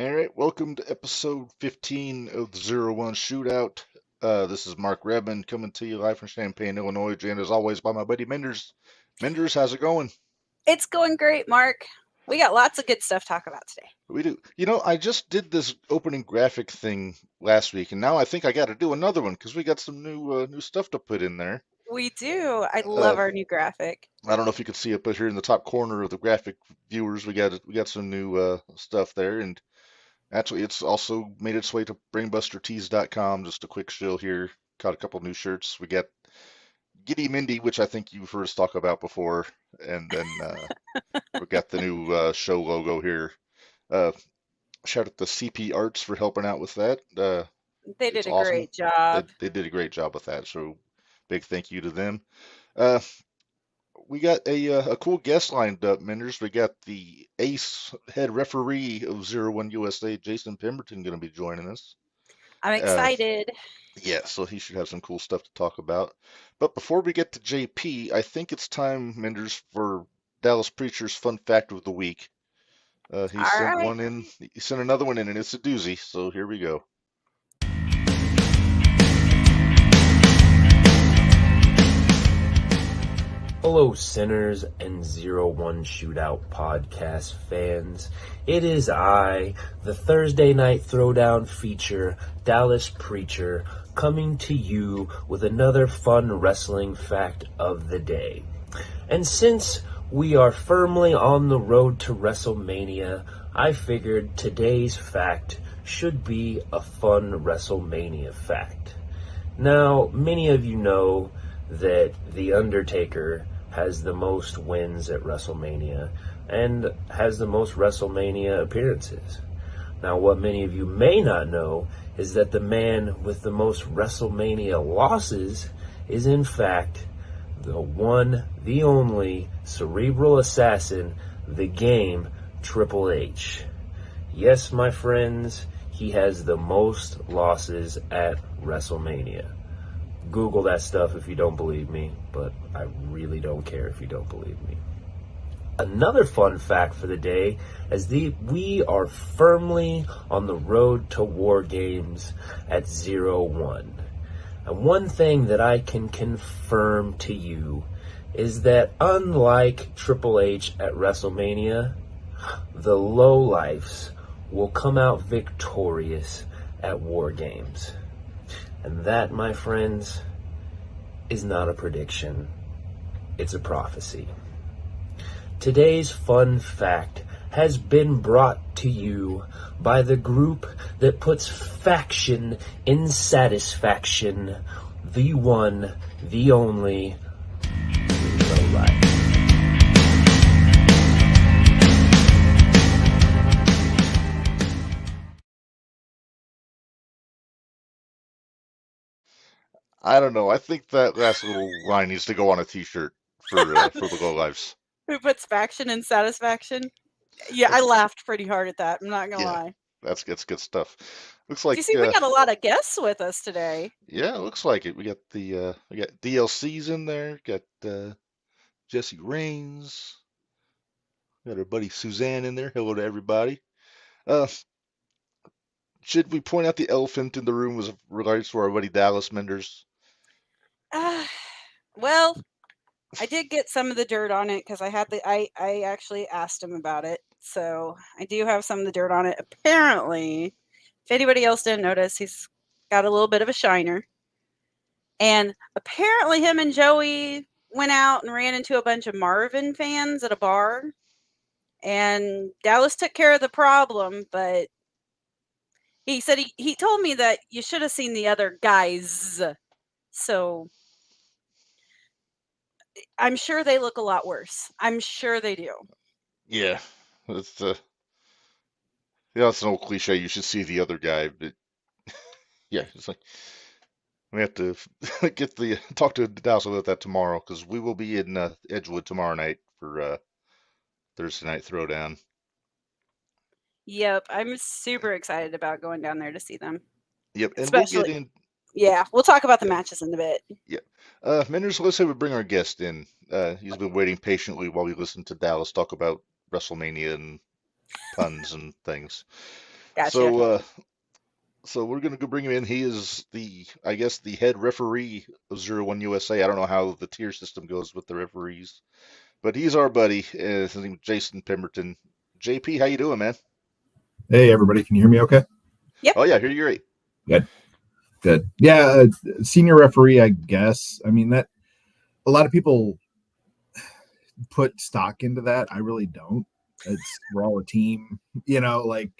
All right, welcome to episode 15 of the Zero1 Shootout. This is Mark Redmond coming to you live from Champaign, Illinois, joined as always by my buddy Minderz. Minderz, how's it going? It's going great, Mark. We got lots of good stuff to talk about today. We do. I just did this opening graphic thing last week, and now I think I got to do another one because we got some new stuff to put in there. We do. I Uh, love our new graphic. I don't know if you can see it, but here in the top corner of the graphic viewers, we got some new stuff there, and actually, it's also made its way to brainbustertees.com. Just a quick shill here. Caught a couple new shirts. We got Giddy Mindy, which I think you've heard us talk about before, and then we got the new show logo here. Uh, Shout out to CP Arts for helping out with that. They It's did a awesome. great They, job. they did a great job with that, so big thank you to them. Uh, we got a cool guest lined up, Menders. We got the ace head referee of Zero1 USA, Jason Pemberton, going to be joining us. I'm Uh, excited. yeah, so he should have some cool stuff to talk about. But before we get to JP, I think it's time, Menders, for Dallas Preacher's fun fact of the week. He All sent right. one in. He sent another one in, and it's a doozy. So here we go. Hello, sinners and Zero1 Shootout podcast fans. It is I, the Thursday Night Throwdown feature, Dallas Preacher, coming to you with another fun wrestling fact of the day. And since we are firmly on the road to WrestleMania, I figured today's fact should be a fun WrestleMania fact. Now, many of you know that The Undertaker has the most wins at WrestleMania and has the most WrestleMania appearances. Now, what many of you may not know is that the man with the most WrestleMania losses is in fact the one, the only cerebral assassin, the game, Triple H. Yes, my friends, he has the most losses at WrestleMania. Google that stuff if you don't believe me, but I really don't care if you don't believe me. Another fun fact for the day is we are firmly on the road to War Games at 0-1. And one thing that I can confirm to you is that unlike Triple H at WrestleMania, the lowlifes will come out victorious at War Games. And that, my friends, is not a prediction. It's a prophecy. Today's fun fact has been brought to you by the group that puts faction in satisfaction, the one, the only, the right. I don't know. I think that last little line needs to go on a T-shirt for the low lives. Who puts faction in satisfaction? Yeah, I That's laughed pretty hard at that. I'm not gonna yeah, lie. that's good stuff. Looks Do you like see we got a lot of guests with us today? yeah, looks like it. We got DLCs in there. Got Jesse Raines. Got our buddy Suzanne in there. Hello to everybody. Uh, should we point out the elephant in the room with regards to our buddy Dallas Menders? Uh, well, I did get some of the dirt on it because I actually asked him about it. So I do have some of the dirt on it. Apparently, if anybody else didn't notice, he's got a little bit of a shiner. And apparently him and Joey went out and ran into a bunch of Marvin fans at a bar. And Dallas took care of the problem, but he said he told me that you should have seen the other guys. So I'm sure they look a lot worse. I'm sure they do. Yeah, it's it's an old cliche. You should see the other guy, but yeah, it's like we have to get the talk to Dallas about that tomorrow because we will be in Edgewood tomorrow night for Thursday night throwdown. Yep, I'm super excited about going down there to see them. Yep, and we'll get Especially, in. yeah, we'll talk about the matches in a bit. Yeah, Menders, let's say we bring our guest in. He's been waiting patiently while we listen to Dallas talk about WrestleMania and puns and things. Gotcha. So we're gonna go bring him in. He is I guess, the head referee of Zero1 USA. I don't know how the tier system goes with the referees, but he's our buddy. His name is Jason Pemberton. JP, how you doing, man? Hey, everybody. Can you hear me okay? Yep. Oh yeah, here you're great. Good. Yeah, senior referee, I guess. I mean, that a lot of people put stock into that. I really don't. We're all a team, like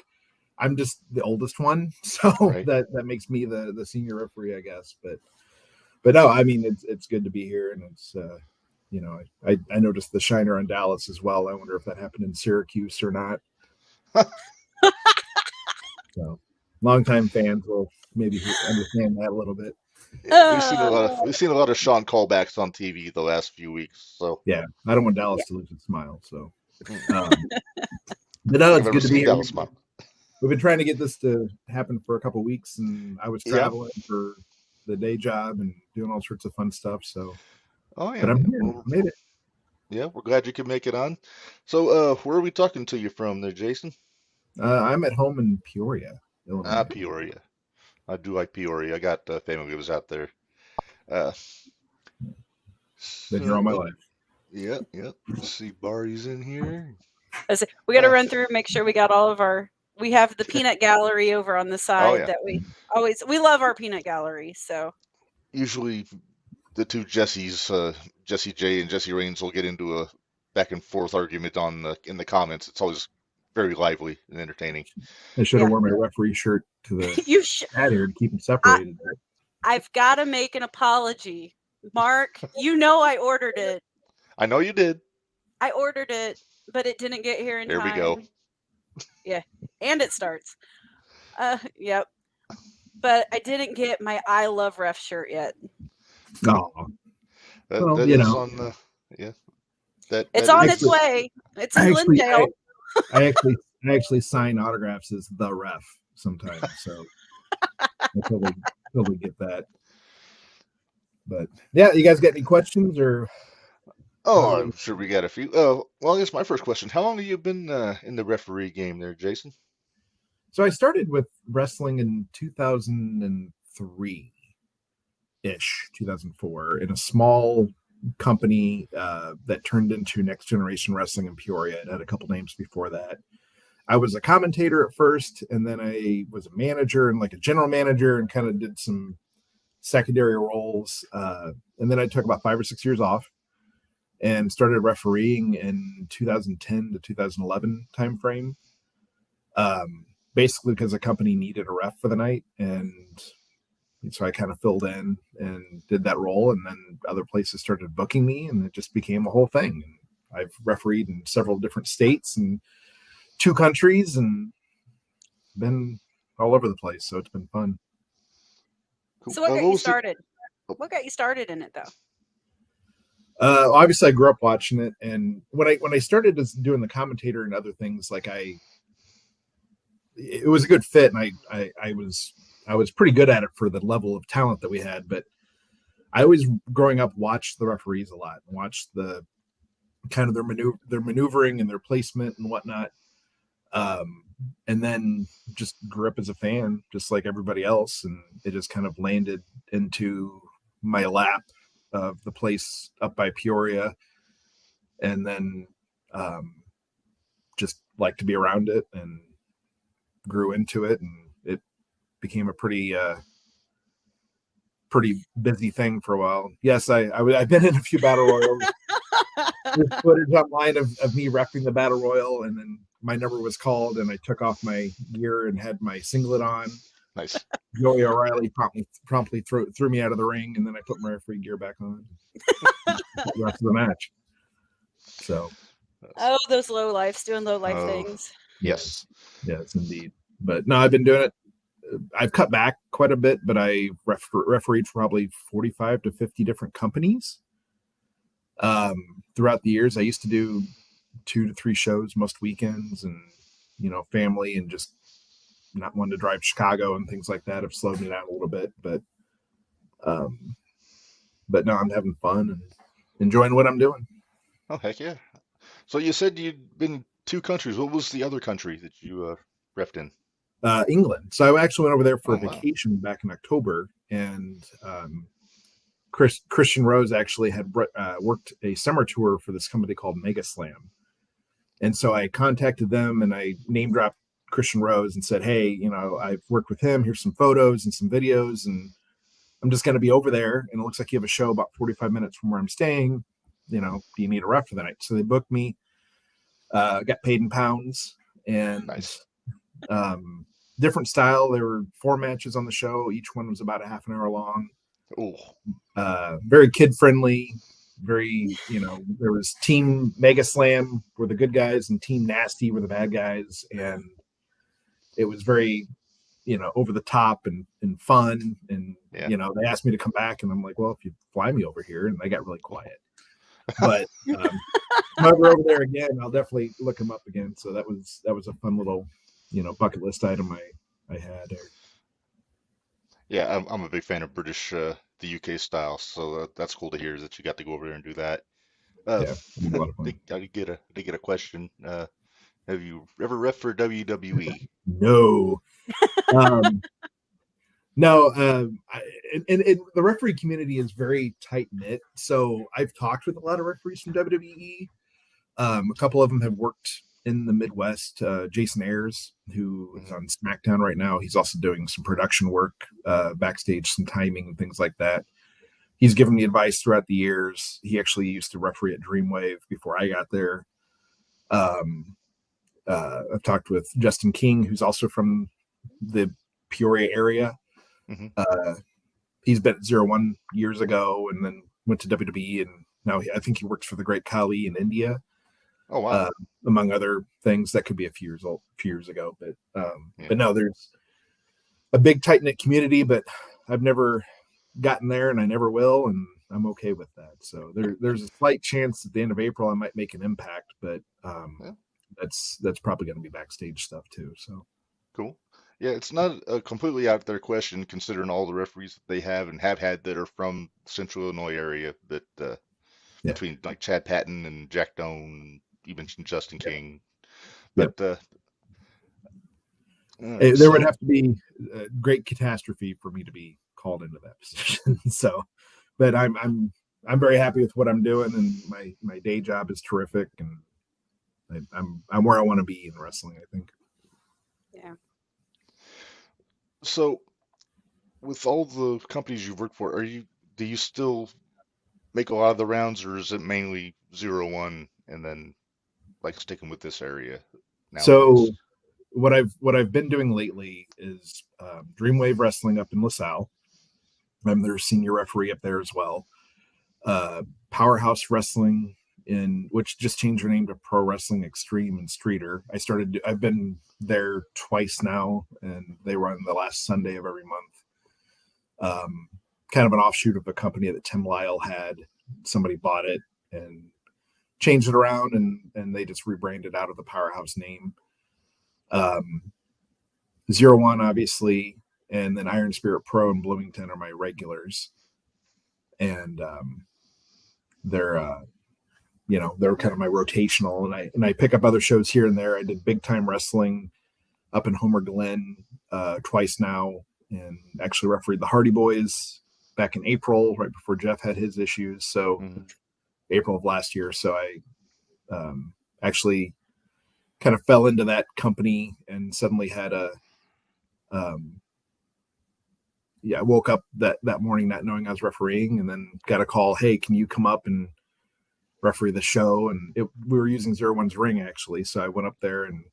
I'm just the oldest one, so Right. that makes me the senior referee, I guess. But no, I mean it's good to be here, and it's I noticed the shiner on Dallas as well. I wonder if that happened in Syracuse or not. So longtime fans will maybe understand that a little bit. We've seen a lot of Sean callbacks on TV the last few weeks. So Yeah, I don't want Dallas to lose his smile. So, Mm. but no, I've it's never good to be seen here. Dallas smile. We've been trying to get this to happen for a couple of weeks, and I was Yeah. traveling for the day job and doing all sorts of fun stuff. So, Oh yeah. but I'm here. Well, Made it. yeah, we're glad you could make it on. So, where are we talking to you from there, Jason? I'm at home in Peoria, Illinois. Peoria. I do like Peoria. I got family members out there. Uh, Been here all my life. Yep. Let's see, Barry's in here. We got to run through and make sure we got all of our. We have the peanut gallery over on the side yeah. that we love our peanut gallery. So Usually, the two Jessies, Jesse J and Jesse Rains, will get into a back and forth argument in the comments. It's always very lively and entertaining. I should have Yeah. worn my referee shirt to the you should. hat here to keep them separated. I've got to make an apology, Mark. I ordered it. I know you did. I ordered it, but it didn't get here in There time. we go. Yeah, and it starts. Yep. But I didn't get my I Love Ref shirt yet. Oh, Well, That you is know. on the That It's that on is- its way. It's I in actually, Lindale. I actually sign autographs as the ref sometimes, so I totally get that. But yeah, you guys got any questions or? Oh, I'm sure we got a few. Well, I guess my first question: how long have you been in the referee game, there, Jason? So I started with wrestling in 2003 ish, 2004, in a small company that turned into Next Generation Wrestling in Peoria. It had a couple names before that. I was a commentator at first, and then I was a manager and like a general manager, and kind of did some secondary roles. And then I took about 5 or 6 years off and started refereeing in 2010 to 2011 timeframe. Basically because the company needed a ref for the night, and so I kind of filled in and did that role, and then other places started booking me, and it just became a whole thing. And I've refereed in several different states and 2 countries, and been all over the place, so it's been fun. Cool. So what got what you was the- started? What got you started in it though? Obviously I grew up watching it, and when I started as doing the commentator and other things, like it was a good fit, and I was pretty good at it for the level of talent that we had. But I always, growing up, watched the referees a lot, watched the kind of their maneuvering and their placement and whatnot. And then just grew up as a fan, just like everybody else, and it just kind of landed into my lap of the place up by Peoria, and then just like to be around it and grew into it, and it became a pretty busy thing for a while. Yes, I've been in a few battle royals. There's footage online of me repping the battle royal, and then my number was called, and I took off my gear and had my singlet on. Nice. Joey O'Reilly promptly threw me out of the ring, and then I put my referee gear back on. The rest of the match. So Oh, those low lives doing low life Oh. things. Yes. yes, indeed. But no, I've been doing it. I've cut back quite a bit, but I refereed for probably 45 to 50 different companies throughout the years. I used to do 2 to 3 shows most weekends, and family and just not wanting to drive to Chicago and things like that have slowed me down a little bit. But no, I'm having fun and enjoying what I'm doing. Oh, heck yeah. So you said you'd been 2 countries. What was the other country that you refed in? England. So I actually went over there for a Oh, wow. vacation back in October, and Christian Rose actually had worked a summer tour for this company called Mega Slam. And so I contacted them and I name dropped Christian Rose and said, hey, you know, I've worked with him. Here's some photos and some videos, and I'm just going to be over there. And it looks like you have a show about 45 minutes from where I'm staying. You know, do you need a rep for the night? So they booked me, got paid in pounds, and Nice. different style. There were 4 matches on the show. Each one was about a half an hour long. Oh, Very kid friendly. Very, you know, there was Team Mega Slam were the good guys and Team Nasty were the bad guys, and it was very, you know, over the top and fun. And yeah. you know, they asked me to come back, and I'm like, well, if you fly me over here, and they got really quiet. But if I'm ever over there again, I'll definitely look them up again. So that was a fun little, you know, bucket list item I had there. Yeah, I'm a big fan of British, the UK style, so that's cool to hear that you got to go over there and do that. Yeah, it was a lot of fun. I did get a question. Have you ever ref for WWE? No. No, and the referee community is very tight knit. So I've talked with a lot of referees from WWE. A couple of them have worked in the Midwest. Jason Ayers, who is on SmackDown right now, he's also doing some production work backstage, some timing and things like that. He's given me advice throughout the years. He actually used to referee at Dreamwave before I got there. I've talked with Justin King, who's also from the Peoria area. He's been at Zero1 years ago and then went to WWE, and now I think he works for the Great Khali in India. Oh, wow. Among other things. That could be a few years ago, but but no, there's a big tight knit community, but I've never gotten there and I never will, and I'm okay with that. So there's a slight chance at the end of April I might make an impact, but that's probably going to be backstage stuff too. So Cool. Yeah, it's not a completely out there question considering all the referees that they have and have had that are from Central Illinois area that between like Chad Patton and Jack Doan, you mentioned Justin King, but there so, would have to be a great catastrophe for me to be called into that position. So, but I'm very happy with what I'm doing, and my day job is terrific, and I'm where I want to be in wrestling, I think. Yeah. So with all the companies you've worked for, do you still make a lot of the rounds, or is it mainly 0-1 and then like sticking with this area nowadays? So what I've been doing lately is Dreamwave Wrestling up in LaSalle. I'm their senior referee up there as well. Powerhouse Wrestling, which just changed their name to Pro Wrestling Extreme in Streeter. I've been there twice now, and they run the last Sunday of every month. Kind of an offshoot of a company that Tim Lyle had. Somebody bought it and changed it around, and they just rebranded out of the Powerhouse name. 0-1, obviously, and then Iron Spirit Pro in Bloomington are my regulars, and they're kind of my rotational, and I pick up other shows here and there. I did Big Time Wrestling up in Homer Glen twice now, and actually refereed the Hardy Boys back in April, right before Jeff had his issues. So April of last year. So I actually kind of fell into that company and suddenly had I woke up that morning not knowing I was refereeing, and then got a call, hey, can you come up and referee the show? And we were using 0-1's ring, actually. So I went up there, and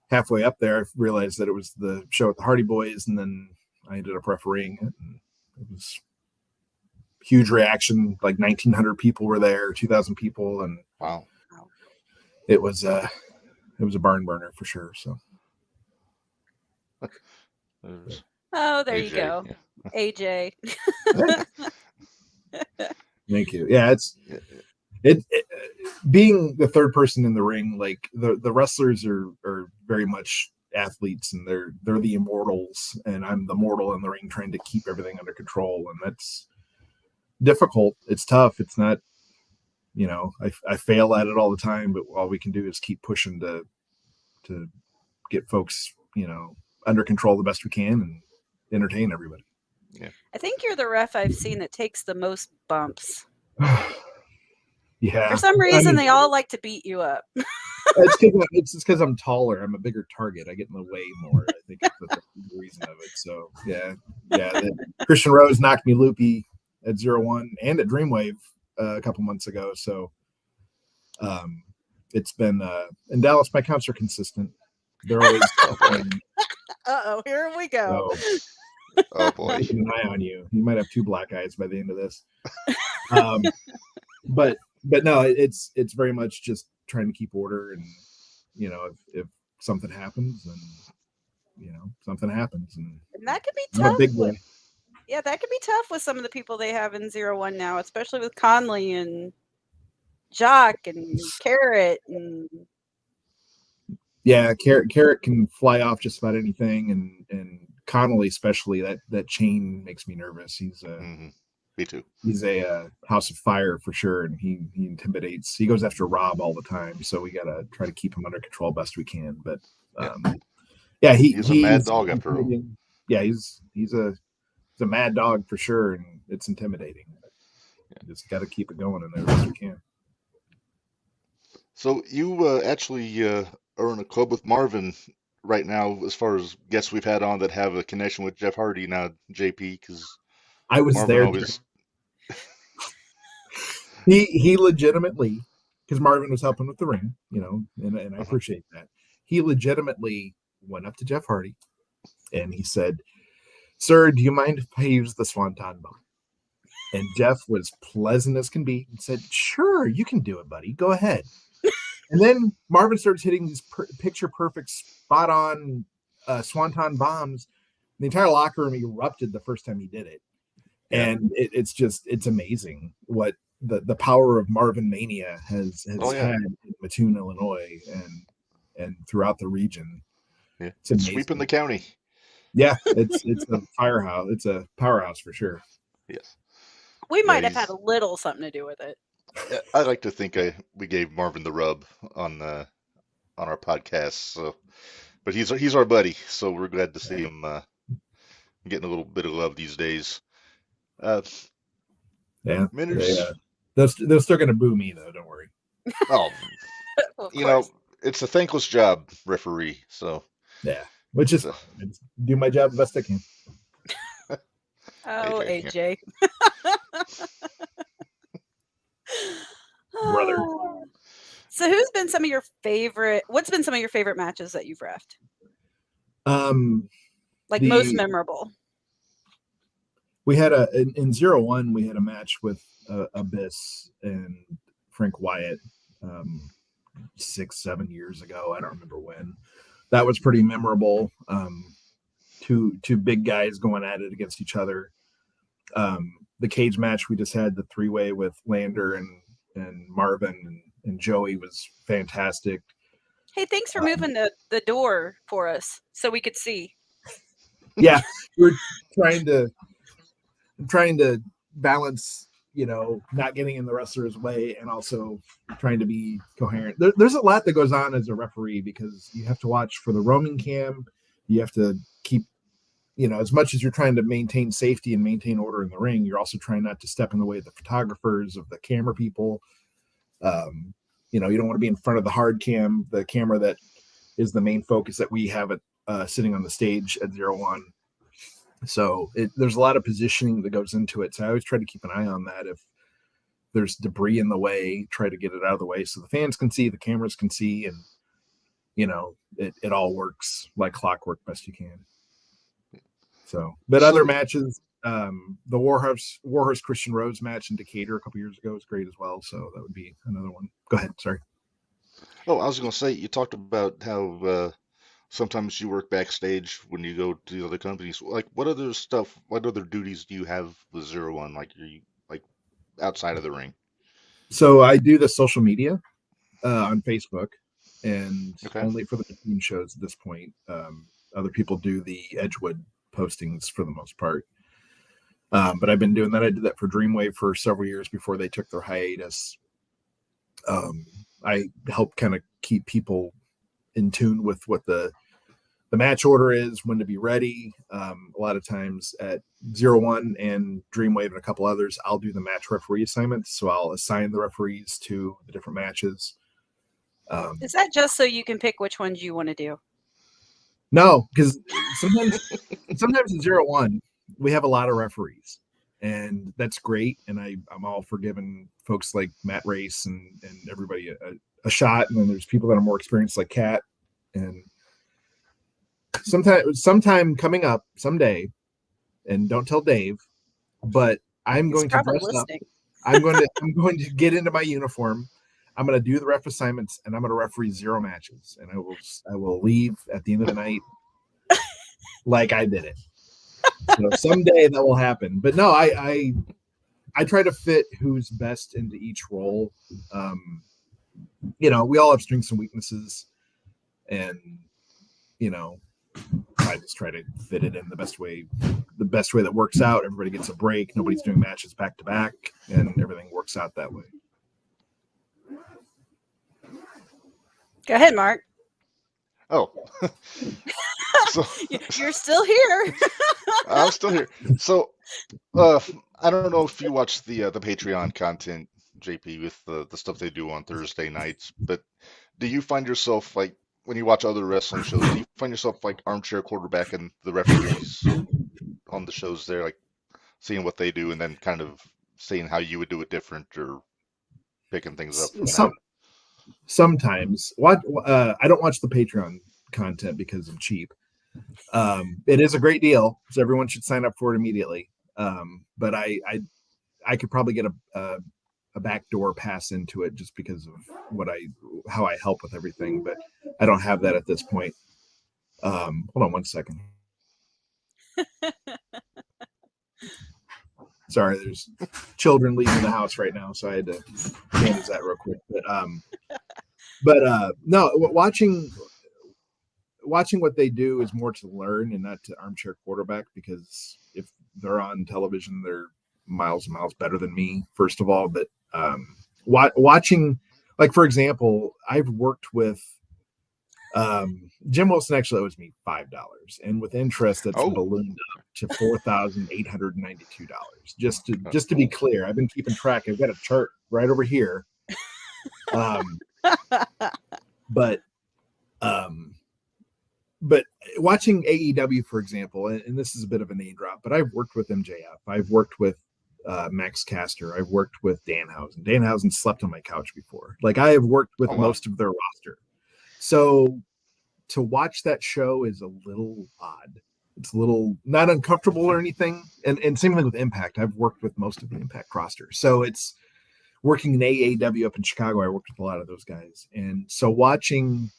halfway up there, I realized that it was the show with the Hardy Boys, and then I ended up refereeing it. And it was huge reaction. Like 1,900 people were there, 2,000 people, and wow, it was a barn burner for sure. So. Oh, there AJ, you go, AJ. Thank you. Yeah, it being the third person in the ring. Like the wrestlers are very much athletes, and they're the immortals, and I'm the mortal in the ring trying to keep everything under control, and that's difficult. It's tough. It's not, I fail at it all the time, but all we can do is keep pushing to get folks, under control the best we can and entertain everybody. I think you're the ref I've seen that takes the most bumps. Yeah. For some reason, they all like to beat you up. It's just because I'm taller. I'm a bigger target. I get in the way more. I think that's the reason of it. So yeah. Christian Rose knocked me loopy at 0-1 and at Dreamwave a couple months ago. So it's been in Dallas. My counts are consistent. They're always. Here we go. So, Oh boy, keep an eye on you. You might have 2 black eyes by the end of this. But no, it's very much just trying to keep order, and if something happens, then something happens, and that could be I'm tough. a big boy. Yeah, that could be tough with some of the people they have in 0-1 now, especially with Conley and Jock and Carrot and. Yeah, Carrot can fly off just about anything, and Connolly especially. That chain makes me nervous. He's me too. He's a house of fire for sure, and he intimidates. He goes after Rob all the time, so we gotta try to keep him under control best we can. But he's a mad dog after all. Yeah, he's a mad dog for sure, and it's intimidating. Just got to keep it going in there best we can. So you actually are in a club with Marvin right now, as far as guests we've had on that have a connection with Jeff Hardy now, JP, because I was Marvin there. always... he legitimately, because Marvin was helping with the ring, and I appreciate that. He legitimately went up to Jeff Hardy and he said, "Sir, do you mind if I use the Swanton bomb?" And Jeff was pleasant as can be and said, "Sure, you can do it, buddy. Go ahead." And then Marvin starts hitting these picture perfect, spot on Swanton bombs. The entire locker room erupted the first time he did it. And it's amazing what the power of Marvin Mania has had in Mattoon, Illinois, and throughout the region. Yeah, it's sweeping the county. Yeah, it's a firehouse. It's a powerhouse for sure. Yes, we might have had a little something to do with it. I like to think we gave Marvin the rub on our podcast. So, but he's our buddy, so we're glad to see him getting a little bit of love these days. Minderz, they're still going to boo me though. Don't worry. Oh, it's a thankless job, referee. So yeah, which is do my job the best I can. Oh, AJ. Brother. So what's been some of your favorite matches that you've reffed? Most memorable. We had in 0-1, we had a match with Abyss and Frank Wyatt 6-7 years ago. I don't remember when. That was pretty memorable. Two big guys going at it against each other. The cage match we just had, the 3-way with Lander and Marvin and Joey, was fantastic. Hey, thanks for moving the door for us so we could see. Yeah, we're trying to balance, not getting in the wrestler's way and also trying to be coherent. There's a lot that goes on as a referee because you have to watch for the roaming cam. You have to keep, as much as you're trying to maintain safety and maintain order in the ring, you're also trying not to step in the way of the photographers, of the camera people. You don't want to be in front of the hard cam, the camera that is the main focus that we have sitting on the stage at 0-1. So there's a lot of positioning that goes into it. So I always try to keep an eye on that. If there's debris in the way, try to get it out of the way so the fans can see, the cameras can see, and it all works like clockwork best you can. So, but other matches, the Warhorse Christian Rose match in Decatur a couple years ago was great as well. So that would be another one. Go ahead. Sorry. Oh, I was going to say, you talked about how sometimes you work backstage when you go to the other companies. Like, what other duties do you have with 0-1? Like outside of the ring? So I do the social media on Facebook, and only for the team shows at this point. Other people do the Edgewood postings for the most part. But I've been doing that. I did that for Dreamwave for several years before they took their hiatus. I help kind of keep people in tune with what the the match order is, when to be ready. A lot of times at Zero1 and Dreamwave and a couple others, I'll do the match referee assignments. So I'll assign the referees to the different matches. Is that just so you can pick which ones you want to do? No, because sometimes in Zero1, we have a lot of referees, and that's great. And I'm all for giving folks like Matt Race and everybody a shot. And then there's people that are more experienced like Kat. And sometime coming up someday, and don't tell Dave, but I'm going to dress up. I'm going to get into my uniform. I'm going to do the ref assignments, and I'm going to referee 0 matches, and I will leave at the end of the night like I did it. So someday that will happen. But no, I try to fit who's best into each role. We all have strengths and weaknesses, and I just try to fit it in the best way that works out. Everybody gets a break. Nobody's doing matches back to back, and everything works out that way. Go ahead, Mark. Oh, so You're still here. I'm still here. So, I don't know if you watch the Patreon content, JP, with the stuff they do on Thursday nights, but do you find yourself, like, when you watch other wrestling shows, do you find yourself like armchair quarterbacking the referees on the shows there, like seeing what they do and then kind of seeing how you would do it different, or picking things up from that? Sometimes I don't watch the Patreon content because I'm cheap. It is a great deal, so everyone should sign up for it immediately. But I could probably get a backdoor pass into it just because of how I help with everything, but I don't have that at this point. Hold on one second. Sorry, there's children leaving the house right now, so I had to manage that real quick. But no, watching what they do is more to learn and not to armchair quarterback, because if they're on television, they're miles and miles better than me, first of all. But watching, like, for example, I've worked with Jim Wilson. Actually owes me $5, and with interest that's ballooned up to $4,892. Just to be clear, I've been keeping track. I've got a chart right over here. But watching AEW, for example, and this is a bit of a name drop, but I've worked with MJF. I've worked with Max Caster. I've worked with Danhausen. Danhausen slept on my couch before. Like, I have worked with most of their roster. So to watch that show is a little odd. It's a little not uncomfortable or anything. And same thing with Impact. I've worked with most of the Impact roster. So it's working in AEW up in Chicago. I worked with a lot of those guys. And so watching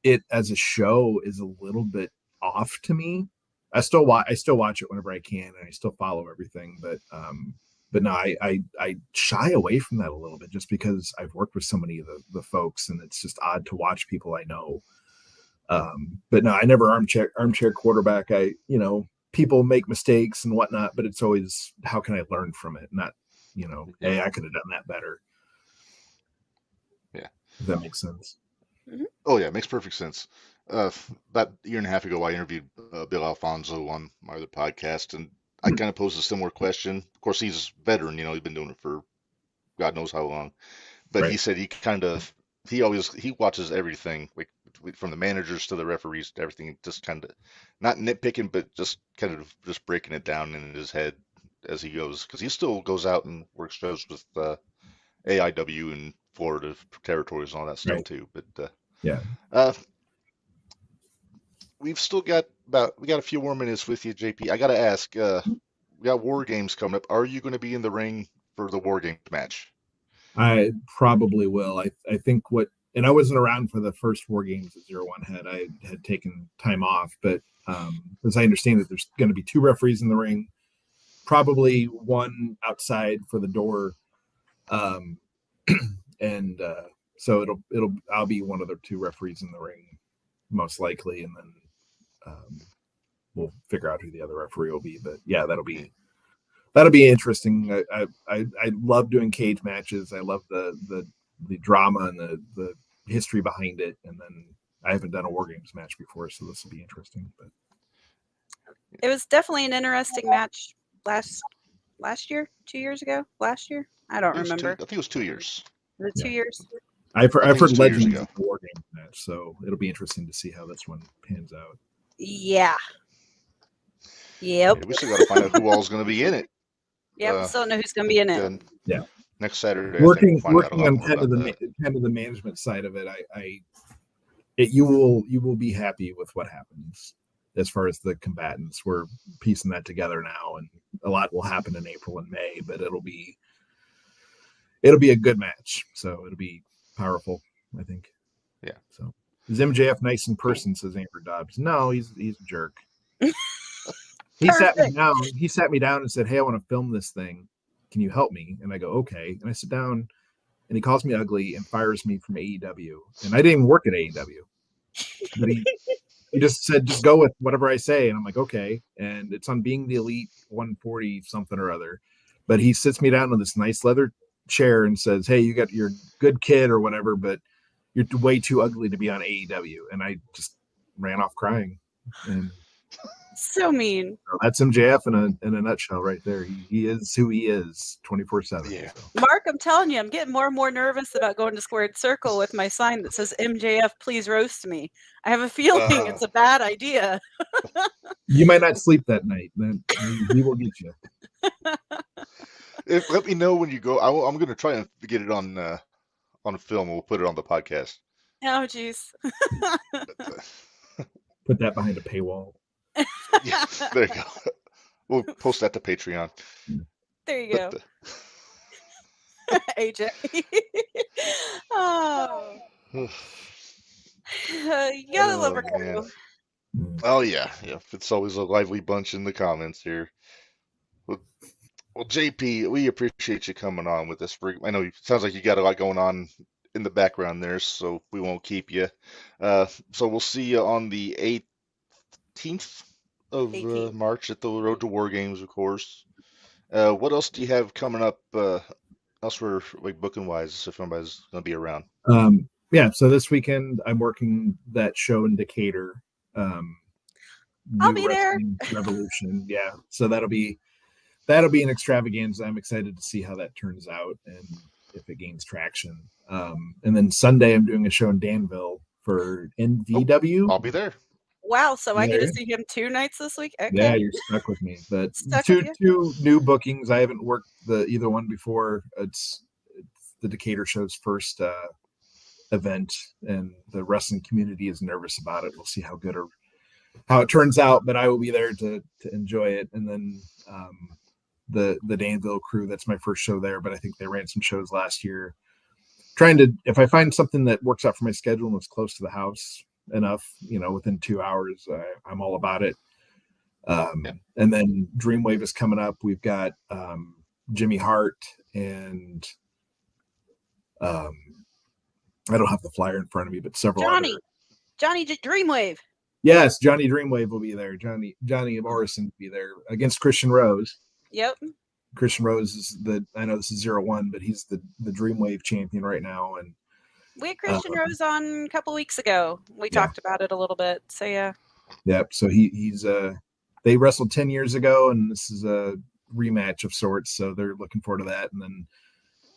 it as a show is a little bit off to me. I still watch it whenever I can, and I still follow everything, but no, I shy away from that a little bit, just because I've worked with so many of the folks, and it's just odd to watch people I know. But no, I never armchair quarterback. People make mistakes and whatnot, but it's always, how can I learn from it? Not, hey, I could have done that better. Yeah. If that makes sense. Mm-hmm. Oh yeah, it makes perfect sense. About a year and a half ago, I interviewed Bill Alfonso on my other podcast, and I kind of posed a similar question. Of course, he's a veteran, he's been doing it for God knows how long. But He said he watches everything, like from the managers to the referees to everything, just kind of not nitpicking, but just kind of just breaking it down in his head as he goes, because he still goes out and works shows with AIW and Florida territories and all that stuff too. But yeah. We've still got a few more minutes with you, JP. I got to ask, we got War Games coming up. Are you going to be in the ring for the War Games match? I probably will. I think and I wasn't around for the first War Games that Zero1 had. I had taken time off, but as I understand it, there's going to be 2 referees in the ring, probably one outside for the door. And so I'll be one of the 2 referees in the ring, most likely, and then we'll figure out who the other referee will be. But yeah, that'll be interesting. I love doing cage matches. I love the drama and the history behind it. And then I haven't done a War Games match before, so this will be interesting. But It was definitely an interesting match last year, 2 years ago, last year. I don't remember. I think it was 2 years. Was it 2 years? I've think heard it was 2 years legends ago. of the War Games match, so it'll be interesting to see how this one pans out. Yeah. Yep. Yeah, we still got to find out who all's going to be in it. Yeah, we still don't know who's going to be in it. Then Yeah. next Saturday, Working I think we'll find out a lot on more kind of about that. the management side of it, you will be happy with what happens as far as the combatants. We're piecing that together now, and a lot will happen in April and May, but it'll be a good match. So it'll be powerful, I think. Yeah. So is MJF nice in person? Says Amber Dobbs. No, he's a jerk. He sat me down and said, "Hey, I want to film this thing. Can you help me?" And I go, "Okay." And I sit down, and he calls me ugly and fires me from AEW. And I didn't even work at AEW, but he just said, "Just go with whatever I say." And I'm like, "Okay." And it's on Being the Elite 140 something or other. But he sits me down on this nice leather chair and says, "Hey, you're a good kid or whatever, but you're way too ugly to be on AEW." And I just ran off crying. And So mean. so that's MJF in a nutshell right there. He is who he is 24/7. Yeah. So. Mark, I'm telling you, I'm getting more and more nervous about going to Squared Circle with my sign that says MJF, please roast me. I have a feeling it's a bad idea. You might not sleep that night. Then he will get you. Let me know when you go. I'm going to try and get it on film. We'll put it on the podcast. Oh, jeez. Put that behind a paywall. Yeah, there you go. We'll post that to Patreon. There you go. AJ. Oh. You gotta love her crew. Oh yeah. It's always a lively bunch in the comments here. Well, JP, we appreciate you coming on with us. I know it sounds like you got a lot going on in the background there, so we won't keep you. So we'll see you on the 18th of March at the Road to War Games, of course. What else do you have coming up elsewhere, like booking wise, if anybody's going to be around? Yeah, so this weekend I'm working that show in Decatur. I'll be there. Revolution. Yeah, so that'll be an extravaganza. I'm excited to see how that turns out and if it gains traction. And then Sunday I'm doing a show in Danville for NVW. I'll be there. Wow, so I get to see him 2 nights this week? Okay. Yeah, you're stuck with me. But two new bookings. I haven't worked either one before. It's the Decatur show's first event, and the wrestling community is nervous about it. We'll see how it turns out, but I will be there to enjoy it. And then the Danville crew, that's my first show there, but I think they ran some shows last year. If I find something that works out for my schedule and is close to the house enough, within 2 hours, I'm all about it. And then Dreamwave is coming up. We've got Jimmy Hart and I don't have the flyer in front of me, but several Johnny Dreamwave. Yes, Johnny Dreamwave will be there. Johnny Morrison will be there against Christian Rose. Yep. Christian Rose is I know this is 0-1, but he's the Dreamwave champion right now. And we had Christian Rose on a couple weeks ago. We talked about it a little bit. So yeah. Yep. So he's they wrestled 10 years ago, and this is a rematch of sorts. So they're looking forward to that. And then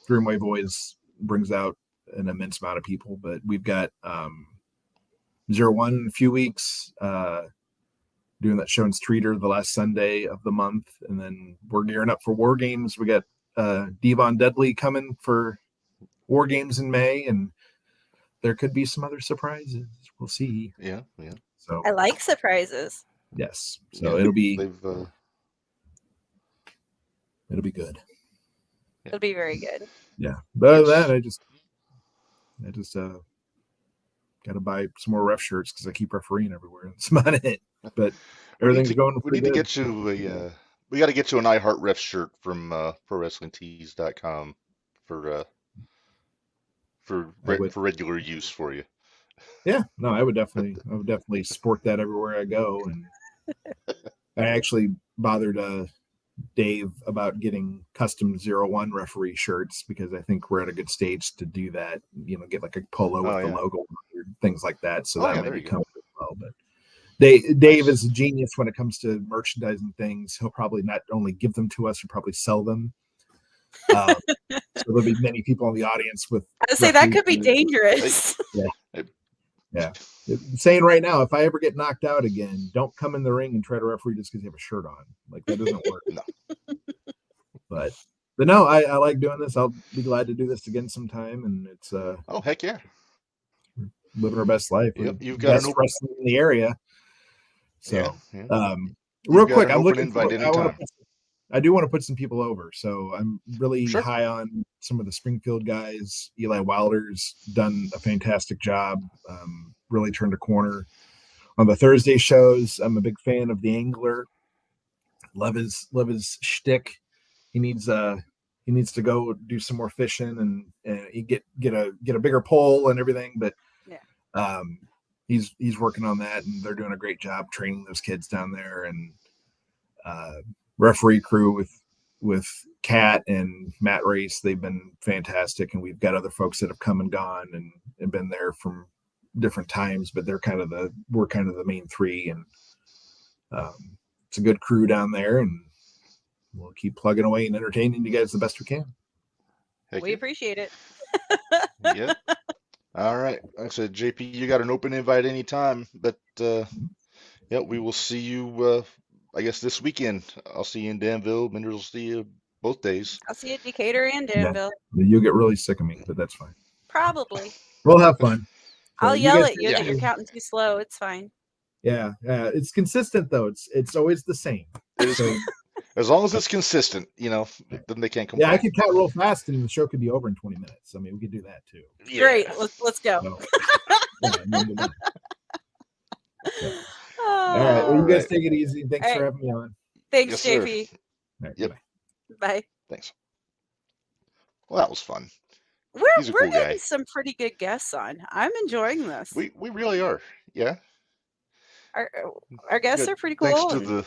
Dreamwave always brings out an immense amount of people, but we've got 0-1 in a few weeks, doing that show in Streeter the last Sunday of the month. And then we're gearing up for War Games. We got Devon Dudley coming for War Games in May, and there could be some other surprises. We'll see. Yeah. So I like surprises. Yes. So it'll be good. It'll be very good. Yeah. But other than that, I just got to buy some more ref shirts because I keep refereeing everywhere. That's about it. But everything's going. We need to get you we got to get you an iHeart Ref shirt from ProWrestlingTees.com for regular use for you. Yeah, no, I would definitely sport that everywhere I go. And I actually bothered Dave about getting custom 0-1 referee shirts because I think we're at a good stage to do that. Get like a polo with the logo. things like that. So Oh, that yeah, may there be you go. coming as well. But Dave Nice. is a genius when it comes to merchandising things. He'll probably not only give them to us, he'll probably sell them. So there'll be many people in the audience with I would say that could be referees. dangerous. Yeah. Saying right now, if I ever get knocked out again, don't come in the ring and try to referee just because you have a shirt on. Like, that doesn't work. No. But no, I like doing this. I'll be glad to do this again sometime. And it's Oh, heck yeah. living our best life. Yep, you've got Best an open. wrestling in the area. So, Yeah. real You've got quick, an I'm open looking. invite anytime. I do want to put some people over. So I'm really Sure. high on some of the Springfield guys. Eli Wilder's done a fantastic job. Really turned a corner on the Thursday shows. I'm a big fan of the Angler. Love his shtick. He needs to go do some more fishing and he get a bigger pole and everything. But Yeah. He's working on that, and they're doing a great job training those kids down there. And referee crew with Kat and Matt Race, they've been fantastic. And we've got other folks that have come and gone and been there from different times, but we're kind of the main three. And it's a good crew down there, and we'll keep plugging away and entertaining you guys the best we can. Heck We yeah. appreciate it. Yeah. All right. Like I said, JP, you got an open invite anytime. But yeah, we will see you. I guess this weekend. I'll see you in Danville. Minderz will see you both days. I'll see you at Decatur and Danville. You'll get really sick of me, but that's fine. Probably. We'll have fun. So I'll you yell guys- at you that you're counting too slow. It's fine. Yeah, it's consistent though. It's always the same. It is, So, as long as it's consistent, then they can't complain. yeah, I could count real fast, and the show could be over in 20 minutes. I mean, we could do that too. Yeah. Great. Let's go. So, yeah, no, no, no. So, all right. Well, you guys right. take it easy. Thanks All for right. having me on. Thanks, Yes, sir. JP. All right, Yep. bye. Bye. Thanks. Well, that was fun. We're He's a cool getting guy. some pretty good guests on. I'm enjoying this. We really are. Yeah. Our guests Good. are pretty cool.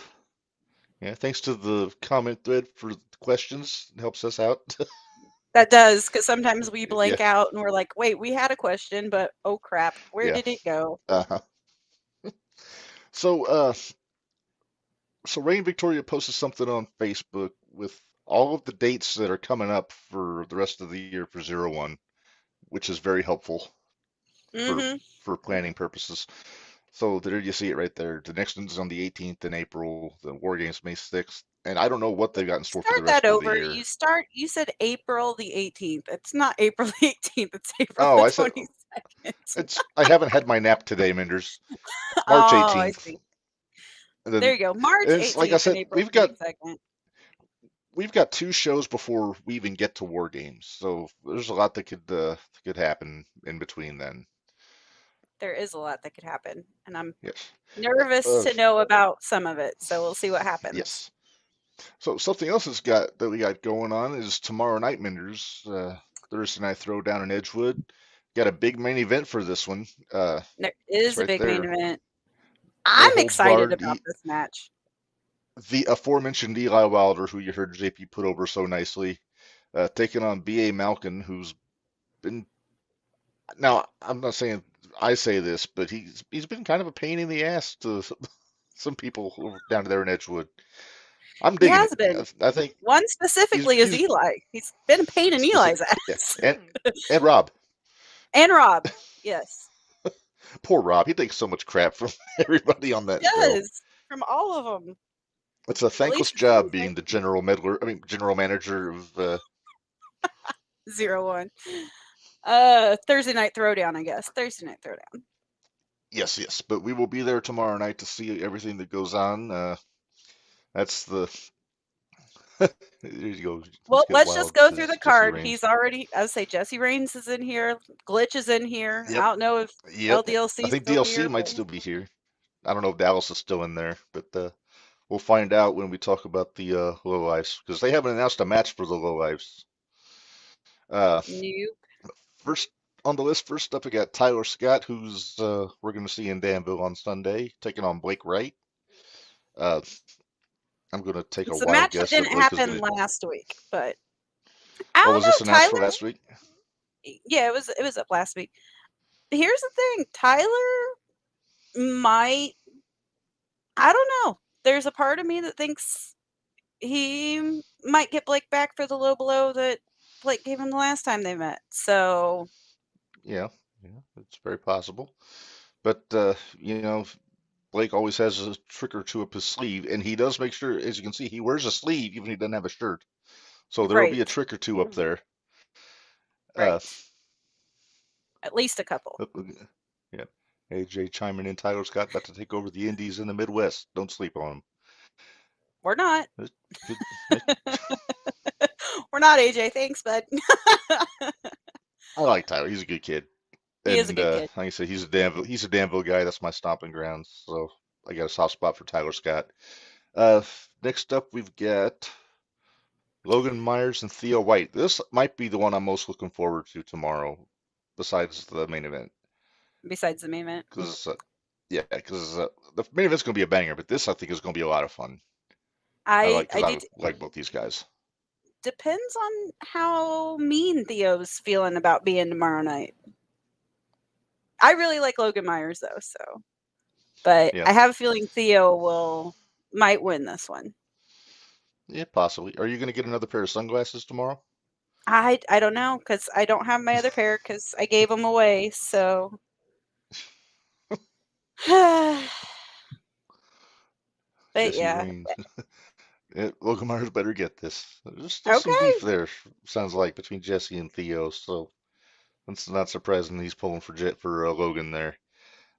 Thanks to the comment thread for the questions. It helps us out. That does, because sometimes we blank out and we're like, wait, we had a question, but oh crap, where Yeah. did it go? Uh-huh. So Rain Victoria posted something on Facebook with all of the dates that are coming up for the rest of the year for 01, which is very helpful for planning purposes. So there you see it right there. The next one's on the 18th in April, the War Games May 6th. And I don't know what they've got in store for the Start rest that of the over. year. You said April the 18th. It's not April the 18th. It's April Oh, the I said 22nd. I haven't had my nap today, Minderz. March Oh, 18th. I see. And then There you go. March it's 18th like I said, and April we've got 2 shows before we even get to War Games. So there's a lot that could happen in between then. There is a lot that could happen, and I'm Yes. nervous to know about some of it. So we'll see what happens. Yes. So something else that we got going on is tomorrow night, Minderz. Thursday night throwdown in Edgewood. Got a big main event for this one. There is a right big there. main event. No I'm holds excited barred. about this match. The aforementioned Eli Wilder, who you heard JP put over so nicely, taking on B.A. Malkin, who's been. Now, I'm not saying I say this, but he's been kind of a pain in the ass to some people down there in Edgewood. I'm digging has it. been. I think One specifically is Eli. He's been a pain in Eli's ass. Yeah. And Rob. And Rob. Yes. Poor Rob. He takes so much crap from everybody on that show. Yes. From all of them. It's a thankless job being the general manager of 01. Thursday night throwdown, I guess. Thursday night throwdown. Yes. But we will be there tomorrow night to see everything that goes on. That's the. There you go. Well, let's just go through the Jesse card. Reigns. He's already, I would say, Jesse Reigns is in here. Glitch is in here. Yep. I don't know if LDLC. I think still DLC here, might still be here. I don't know if Dallas is still in there, but we'll find out when we talk about the low lives because they haven't announced a match for the low lives. Nope. First on the list, first up, we got Tyler Scott, who's we're going to see in Danville on Sunday, taking on Blake Wright. I'm going to take a It's a wild match that guess. didn't Blake is happen gonna... last week, but I Oh, don't was know, this announced for Tyler. last week? Yeah, it was up last week. here's the thing. Tyler might, I don't know. There's a part of me that thinks he might get Blake back for the low blow that Blake gave him the last time they met. So, Yeah, it's very possible. But Blake always has a trick or two up his sleeve, and he does make sure, as you can see, he wears a sleeve even if he doesn't have a shirt. So there will be a right, trick or two up there. Uh, right. At least a couple. yeah. AJ chiming in. Tyler Scott about to take over the Indies in the Midwest. Don't sleep on him. We're not. Good- We're not, AJ. Thanks, bud. I like Tyler. He's a good kid. He is a And good kid. like I said, he's a Danville guy. That's my stomping grounds. So I got a soft spot for Tyler Scott. Next up, we've got Logan Myers and Theo White. This might be the one I'm most looking forward to tomorrow, besides the main event. Besides the main event. Because the main event's going to be a banger, but this I think is going to be a lot of fun. I like both these guys. Depends on how mean Theo's feeling about being tomorrow night. I really like Logan Myers though, so. But Yeah. I have a feeling Theo might win this one. Yeah, possibly. Are you going to get another pair of sunglasses tomorrow? I don't know because I don't have my other pair because I gave them away. So. But Jesse yeah. Rain. Logan Myers better get this. There's still Okay. some beef there, sounds like, between Jesse and Theo, so it's not surprising he's pulling for Logan there.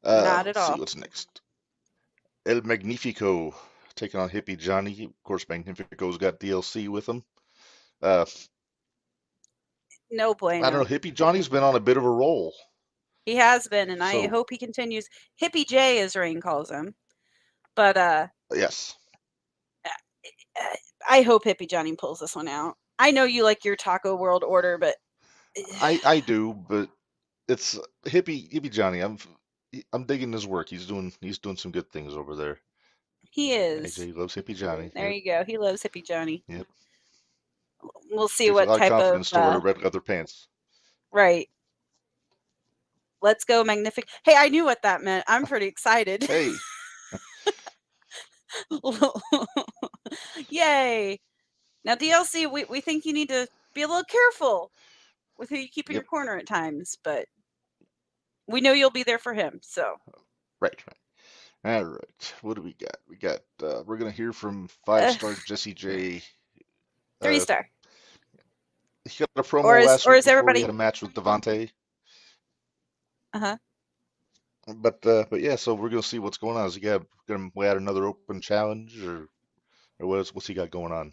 Not at Let's see all. what's next. El Magnifico taking on Hippie Johnny. Of course, Magnifico's got DLC with him. No bueno. I don't know. Hippie Johnny's been on a bit of a roll. He has been, and I hope he continues. Hippie J, as Rain calls him. But yes. I hope Hippie Johnny pulls this one out. I know you like your Taco World order, but I do, but it's Hippie Johnny. I'm digging his work. He's doing some good things over there. He is. AJ loves Hippie Johnny. There you go. He loves Hippie Johnny. Yep. We'll see what type of confidence to wear red leather pants. Right. Let's go Magnific. Hey, I knew what that meant. I'm pretty excited. Hey. Yay. Now DLC, we think you need to be a little careful with who you keep in your corner at times, but we know you'll be there for him. So. Right. All right. What do we got? We got we're gonna hear from 5-star Jesse J. 3-star. He got a promo last week before he had a match with Devontae. Uh-huh. But yeah, so we're gonna see what's going on. Is he gonna add another open challenge, or what's he got going on?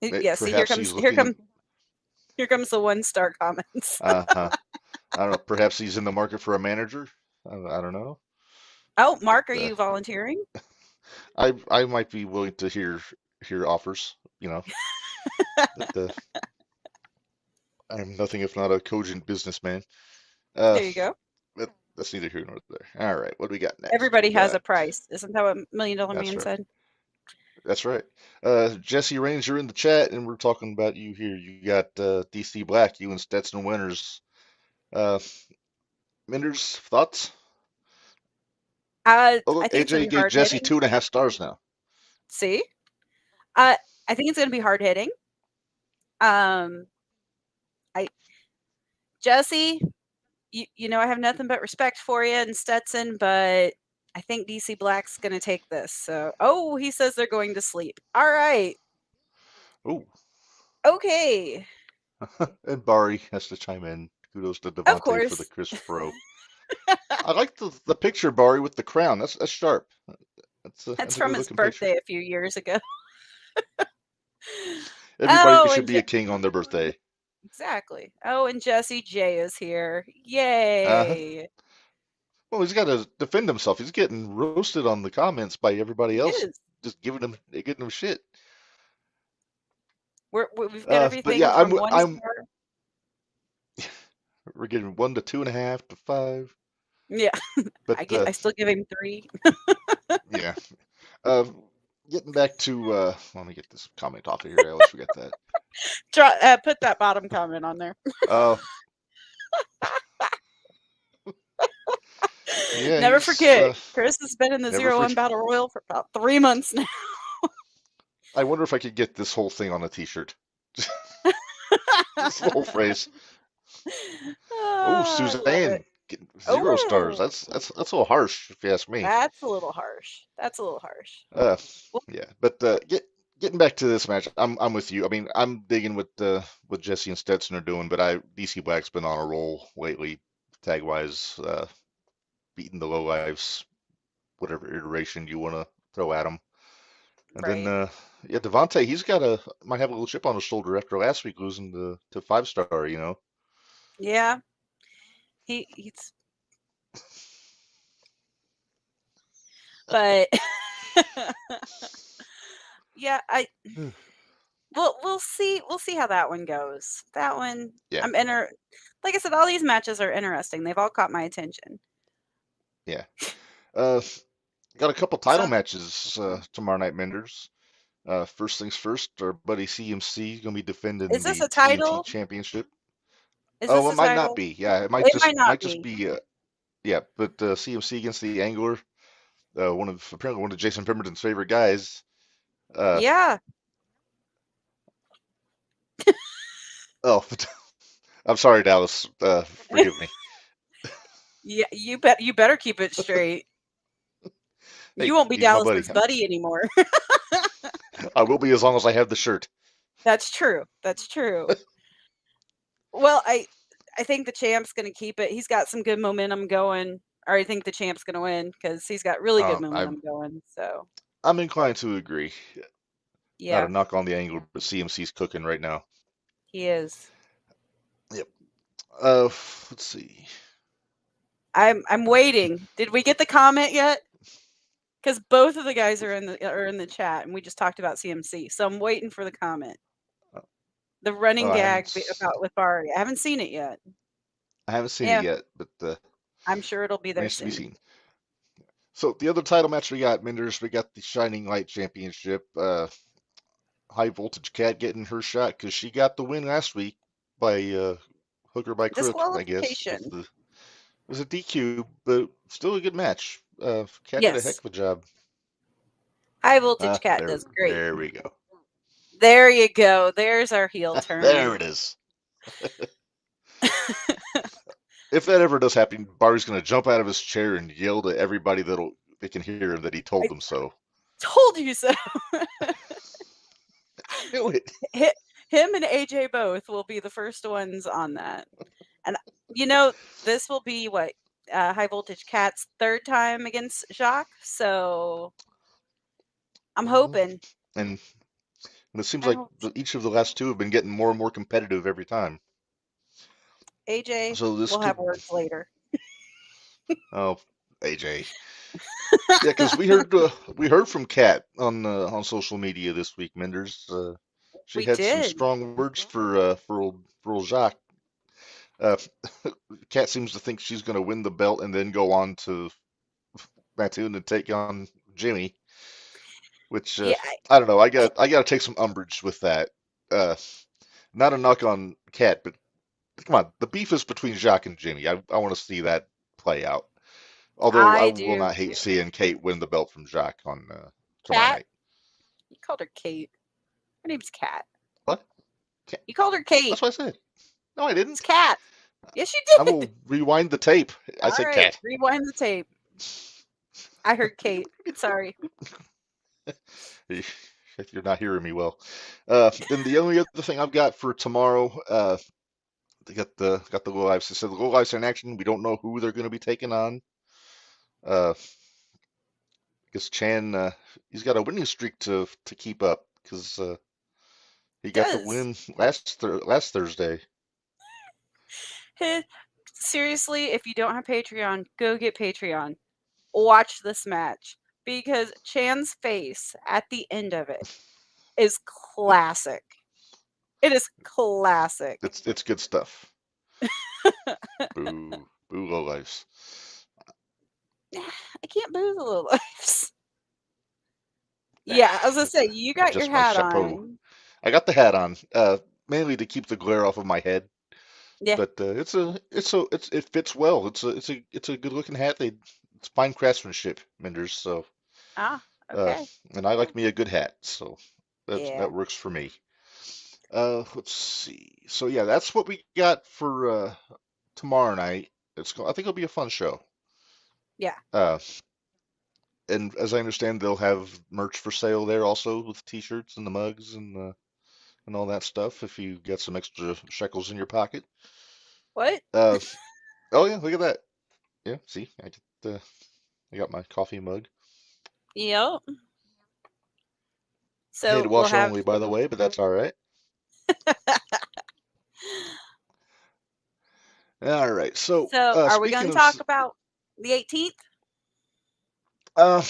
Yeah, see, here comes the 1-star comments. I don't know. Perhaps he's in the market for a manager. I don't know. Oh, Mark, are you volunteering? I might be willing to hear offers. But, I'm nothing if not a cogent businessman. There you go. But that's neither here nor there. All right, what do we got next? Everybody has a price. Isn't that what $1 Million Man said? That's right. Jesse Rains, you're in the chat, and we're talking about you here. You got DC Black, you and Stetson Winters. Minderz, thoughts? I think AJ gave Jesse 2.5 stars now. See? I think it's going to be hard hitting. Jesse, you know I have nothing but respect for you and Stetson, but I think DC Black's going to take this. So, he says they're going to sleep. All right. Oh. Okay. And Bari has to chime in. Kudos to Devontae for the Chris Fro. I like the picture, Bari, with the crown. That's sharp. That's from his birthday a few years ago. Everybody should be a king on their birthday. Exactly. Oh, and Jesse J is here. Yay. Well, he's got to defend himself. He's getting roasted on the comments by everybody else. Just getting him shit. We've got everything from 1 star. We're getting 1 to 2.5 to 5. Yeah, but I still give him 3. Yeah. Getting back to let me get this comment off of here. I always forget that. Put that bottom comment on there. Yeah, Never he's forget, Chris has been in the never 0-1 forget. Battle Royal for about 3 months now. I wonder if I could get this whole thing on a T-shirt. Just the whole phrase. Oh, I love it. Suzanne, getting 0 stars. Oh, That's a little harsh, if you ask me. that's a little harsh. That's a little harsh. Uh, Well, yeah, but getting back to this match, I'm with you. I mean, I'm digging what Jesse and Stetson are doing, but DC Black's been on a roll lately, tag wise, beating the low lives, whatever iteration you want to throw at them. And then, right. yeah, Devontae, might have a little chip on his shoulder after last week losing to 5 star. Yeah. He's but yeah, we'll see how that one goes. That one Yeah, like I said, all these matches are interesting. They've all caught my attention. yeah. Uh, got a couple title So matches tomorrow night, Menders. First things first, our buddy CMC is going to be defending is this the a TNT title? Championship. Is Oh, this it a might not title? be. Yeah, it It might not might just be. be. Yeah, but CMC against the Angler, apparently one of Jason Pemberton's favorite guys. Yeah. Oh, I'm sorry, Dallas. Forgive me. Yeah, you better keep it straight. Hey, You won't be he's my buddy. Dallas's buddy anymore. I will be as long as I have the shirt. That's true. That's true. Well, I think the champ's going to keep it. He's got some good momentum going. Or I think the champ's going to win because he's got really good momentum going. So I'm inclined to agree. Not yeah, a knock on the Angler, but CMC's cooking right now. he is. Yep. Let's see. I'm waiting. Did we get the comment yet? Because both of the guys are in the chat, and we just talked about CMC. So I'm waiting for the comment. The running gag about with Ari. I haven't seen it yet. I haven't seen it yet, but I'm sure it'll be there soon. To be seen. So the other title match we got, Minders, we got the Shining Light Championship. High Voltage Cat getting her shot because she got the win last week by hooker by crook, I guess. It was a DQ, but still a good match. Cat did a heck of a job. High Voltage Cat does great. There we go. There you go. There's our heel turn. There it is. If that ever does happen, Barry's going to jump out of his chair and yell to everybody they can hear him that he told them so. Told you so. I knew it. Him and AJ both will be the first ones on that. And, this will be what? High Voltage Cat's third time against Jacques. So I'm hoping. And it seems like each of the last two have been getting more and more competitive every time. AJ, we'll have words later. Oh, AJ. Yeah, because we heard from Kat on social media this week, Minders. She had some strong words for old Jacques. Kat seems to think she's going to win the belt and then go on to Mattoon and take on Jimmy. Which I don't know. I got to take some umbrage with that. Not a knock on Kat, but come on, the beef is between Jacques and Jimmy. I want to see that play out. Although I will not hate seeing Kate win the belt from Jacques on tomorrow night. You called her Kate. Her name's Kat. What? You called her Kate. That's what I said. No, I didn't. It's Kat. Yes, you did. I will rewind the tape. I said Kat. Rewind the tape. I heard Kate. Sorry. You're not hearing me well. Then the only other thing I've got for tomorrow, they got the Low Lives. They said the Low Lives are in action. We don't know who they're going to be taking on. I guess Chan, he's got a winning streak to keep up because he got the win last Thursday. Seriously, if you don't have Patreon, go get Patreon. Watch this match because Chan's face at the end of it is classic. It is classic. It's good stuff. Boo Low Lives. I can't boo the Low Lives. Yeah, I was gonna say you got your hat on. I got the hat on, mainly to keep the glare off of my head. Yeah. But it fits well. It's a good looking hat. It's fine craftsmanship, Minders. So Ah, uh, okay. and I like me a good hat, so Yeah. that works for me. Let's see. So yeah, that's what we got for tomorrow night. I think it'll be a fun show. Yeah. Uh, and as I understand, they'll have merch for sale there also with t-shirts and the mugs and all that stuff if you get some extra shekels in your pocket. What? Uh, oh yeah, look at that. Yeah, see, I got my coffee mug. Yep. Hand So we'll wash have. only, by the way, but that's all right. All right. So, So are we going speaking to of, talk about the 18th? uh,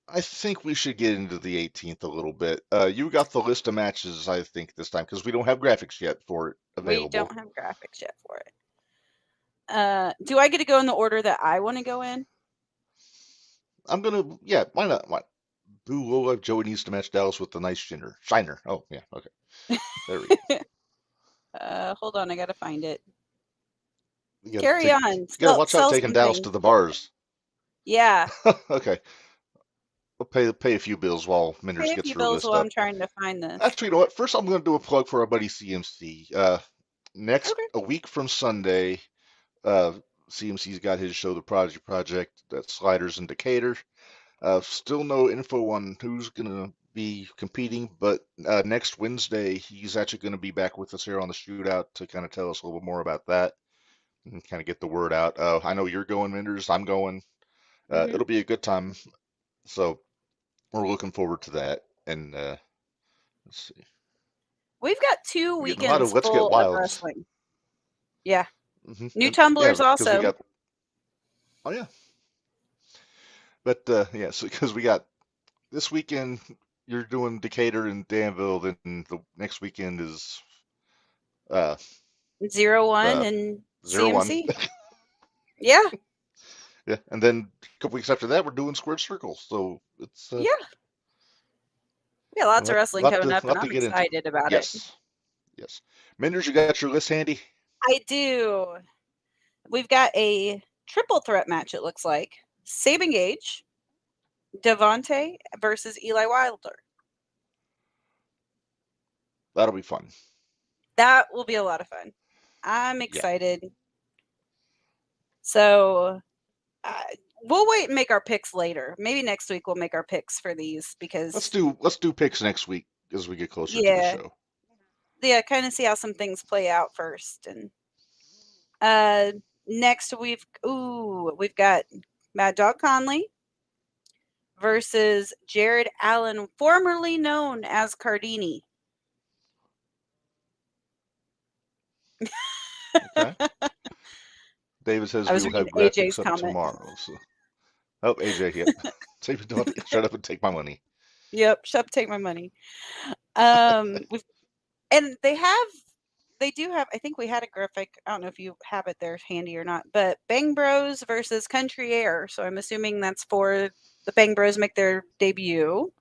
I think we should get into the 18th a little bit. You got the list of matches, I think, this time because we don't have graphics yet for it We available. don't have graphics yet for it. Do I get to go in the order that I want to go in? Yeah, why not? Why? Boo Lola, Joey needs to match Dallas with the nice Shiner. Oh, yeah, okay. There we go. Hold on, I gotta find it. You gotta Carry take, on. you gotta watch out Sell taking Dallas something. to the bars. Yeah. Okay. We'll pay a few bills while Minders Pay a gets few her bills list while I'm up. trying to find this. Actually, you know what? First, I'm going to do a plug for our buddy CMC. Okay. A week from Sunday, CMC's got his show, The Prodigy Project, at Sliders in Decatur. Still no info on who's going to be competing, but next Wednesday, he's actually going to be back with us here on the shootout to kind of tell us a little bit more about that and kind of get the word out. I know you're going, Minders. I'm going. hmm It'll be a good time. So we're looking forward to that. And let's see. We've got 2 We're getting a lot weekends of Let's Get full of Wilds. wresling. Yeah. New And yeah, tumblers because we also. got, oh yeah, but yeah, so because we got this weekend, you're doing Decatur and Danville, then the next weekend is uh 0-1 uh and 0-1. CMC. Yeah. Yeah, and then a couple weeks after that, we're doing Squared Circle. So it's Yeah. We got lots of wrestling coming up, and lot to I'm get into. excited about it. Yes. Minders, you got your list handy? I do. We've got a triple threat match, it looks like. Sabin Gage, Devontae versus Eli Wilder. That'll be fun. That will be a lot of fun. I'm Yeah. excited. So we'll wait and make our picks later. Maybe next week we'll make our picks for these because Let's do picks next week as we get closer to the yeah, show. yeah, kind of see how some things play out first. And next we've got Mad Dog Conley versus Jared Allen, formerly known as Cardini. Okay. David says I we was will reading have graphics AJ's up comment. tomorrow. So. Oh, AJ, yeah. Shut up and take my money. Yep, shut up, take my money. And they do have, I think we had a graphic, I don't know if you have it there handy or not, but Bang Bros versus Country Air. So I'm assuming that's for the Bang Bros make their debut.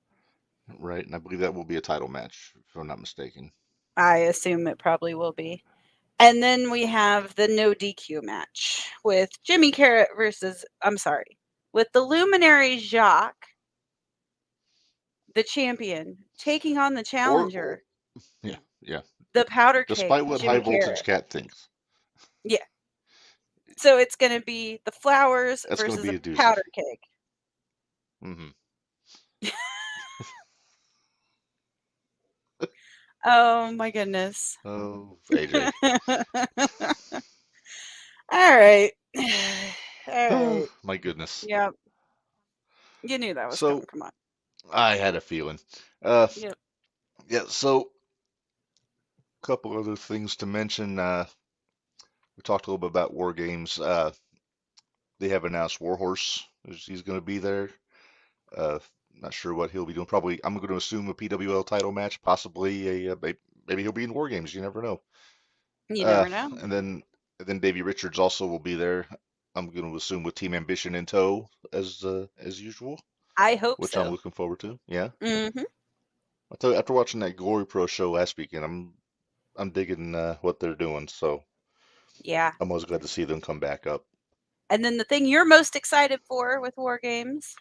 Right, and I believe that will be a title match, if I'm not mistaken. I assume it probably will be. And then we have the no DQ match with Jimmy Carrot with the Luminary Jacques, the champion, taking on the challenger. Yeah. The powder cake. Despite what Jimmy High Voltage Carrot. Cat thinks. Yeah. So it's going to be the flowers That's versus be a a doozy. powder cake. Mm-hmm. Oh my goodness. Oh, AJ. All right. All Oh, right. my goodness. Yep. You knew that was coming. Come on. I had a feeling. Yep. Yeah, so a couple other things to mention. We talked a little bit about War Games. They have announced Warhorse. He's going to be there. Not sure what he'll be doing. Probably, I'm going to assume a PWL title match, possibly maybe he'll be in War Games. You never know. You never know. And then Davey Richards also will be there. I'm going to assume with Team Ambition in tow as usual. I hope which so. I'm looking forward to. Yeah. Mm-hmm. I tell you, after watching that Glory Pro show last weekend, I'm digging what they're doing. So Yeah. I'm always glad to see them come back up. And then the thing you're most excited for with War Games,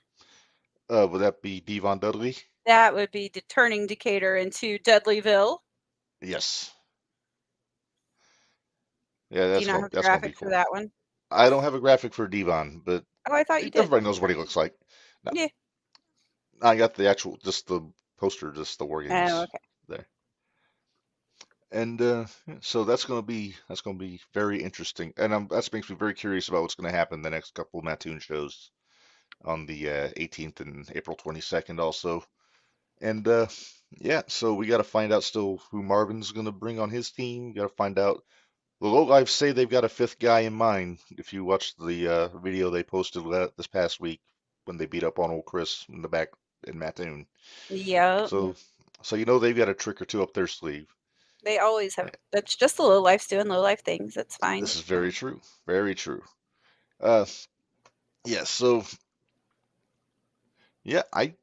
Would that be Devon Dudley? that would be turning Decatur into Dudleyville. Yes. Yeah, Do you not have a that's gonna be graphic for cool. that one? I don't have a graphic for Devon, but Oh, I thought you did. everybody knows what he looks like. No, Yeah. I got the actual, just the poster, just the War Games Oh, okay. there. And so that's gonna be very interesting, and that makes me very curious about what's gonna happen the next couple of Mattoon shows on the 18th and April 22nd also. And yeah, so we got to find out still who Marvin's gonna bring on his team. Got to find out. The Lowlives say they've got a fifth guy in mind. If you watched the video they posted this past week when they beat up on old Chris in the back in Mattoon. Yeah. So you know they've got a trick or two up their sleeve. They always have. That's just the low lifes doing low life things. That's fine. This is very true. Very true. Yeah, so yeah, I